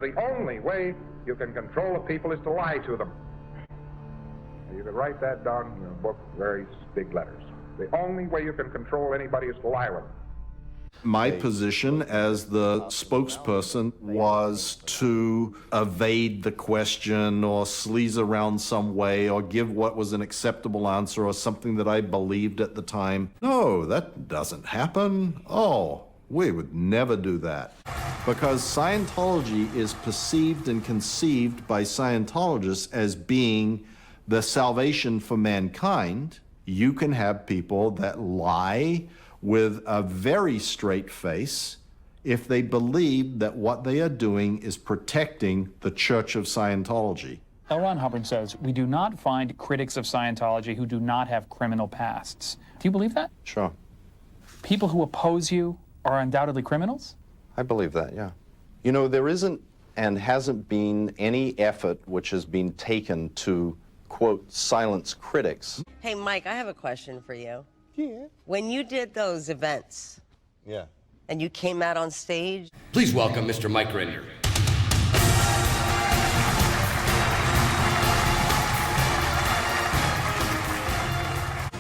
The only way you can control the people is to lie to them. You can write that down in your book, very big letters. The only way you can control anybody is to lie with them. My position as the spokesperson was to evade the question or sleaze around some way or give what was an acceptable answer or something that I believed at the time. No, that doesn't happen. Oh, we would never do that. Because Scientology is perceived and conceived by Scientologists as being the salvation for mankind. You can have people that lie with a very straight face if they believe that what they are doing is protecting the Church of Scientology. L. Ron Hubbard says, we do not find critics of Scientology who do not have criminal pasts. Do you believe that? Sure. People who oppose you are undoubtedly criminals? I believe that, yeah. You know, there isn't and hasn't been any effort which has been taken to, quote, silence critics. Hey, Mike, I have a question for you. Yeah. When you did those events, Yeah. and you came out on stage, Please welcome Mr. Mike Render.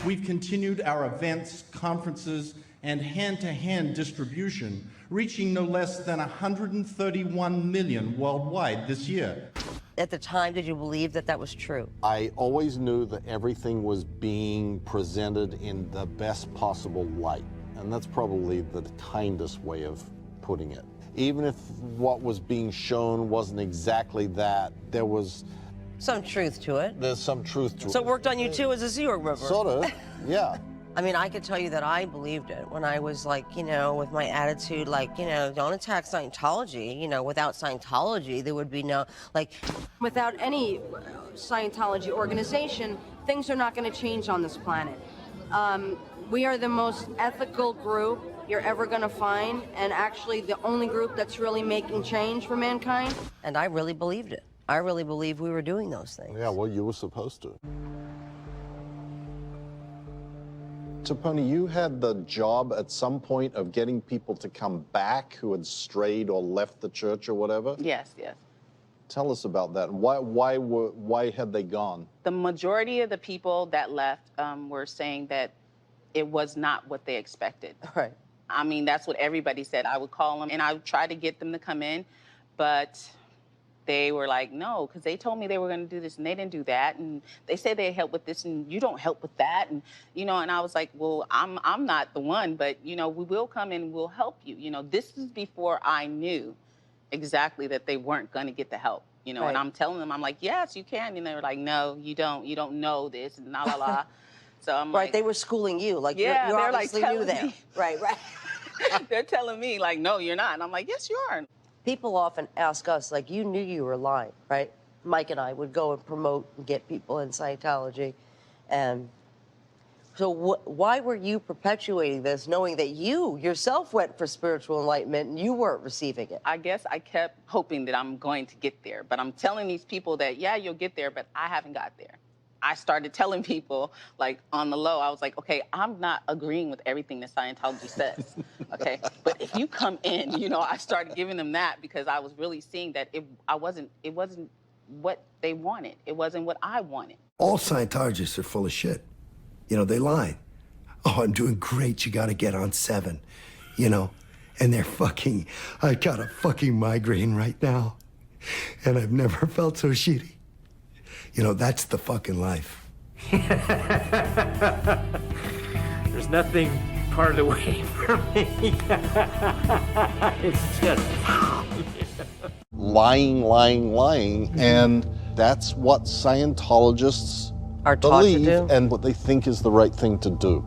We've continued our events, conferences, and hand-to-hand distribution, reaching no less than 131 million worldwide this year. at the time, did you believe that that was true? I always knew that everything was being presented in the best possible light. And that's probably the kindest way of putting it. Even if what was being shown wasn't exactly that, there was... Some truth to it. There's some truth to it. So it worked on you too as a Zero River? Sort of, yeah. I mean, I could tell you that I believed it when I was like, you know, with my attitude, like, you know, don't attack Scientology. You know, without Scientology, there would be no, like... Without any Scientology organization, things are not going to change on this planet. We are the most ethical group you're ever going to find, and actually the only group that's really making change for mankind. And I really believed it. I really believed we were doing those things. Yeah, well, you were supposed to. So, Pony, you had the job at some point of getting people to come back who had strayed or left the church or whatever? Yes, yes. Tell us about that. Why had they gone? The majority of the people that left were saying that it was not what they expected. Right. I mean, that's what everybody said. I would call them and I would try to get them to come in, but they were like, no, because they told me they were going to do this and they didn't do that. And they say they help with this and you don't help with that. And, you know, and I was like, well, I'm not the one, but, you know, we will come and we'll help you. You know, this is before I knew exactly that they weren't going to get the help, you know, Right. and I'm telling them, I'm like, yes, you can. And they were like, no, you don't know this and la, la, la. So I'm Right, like, they were schooling you. Like, yeah, you're they're like obviously telling new there. me. Right, right. They're telling me, like, no, you're not. And I'm like, yes, you are. People often ask us, like, you knew you were lying, right? Mike and I would go and promote and get people in Scientology. And so why were you perpetuating this, knowing that you yourself went for spiritual enlightenment and you weren't receiving it? I guess I kept hoping that I'm going to get there. But I'm telling these people that, yeah, you'll get there, but I haven't got there. I started telling people, like, on the low, I was like, okay, I'm not agreeing with everything that Scientology says, okay? But if you come in, you know, I started giving them that because I was really seeing that it wasn't what they wanted. It wasn't what I wanted. All Scientologists are full of shit. You know, they lie. Oh, I'm doing great, you gotta get on 7, you know? And they're fucking, I got a fucking migraine right now, and I've never felt so shitty. You know, that's the fucking life. There's nothing part of the way for me. It's just... lying, and that's what Scientologists Are taught to believe do. and what they think is the right thing to do.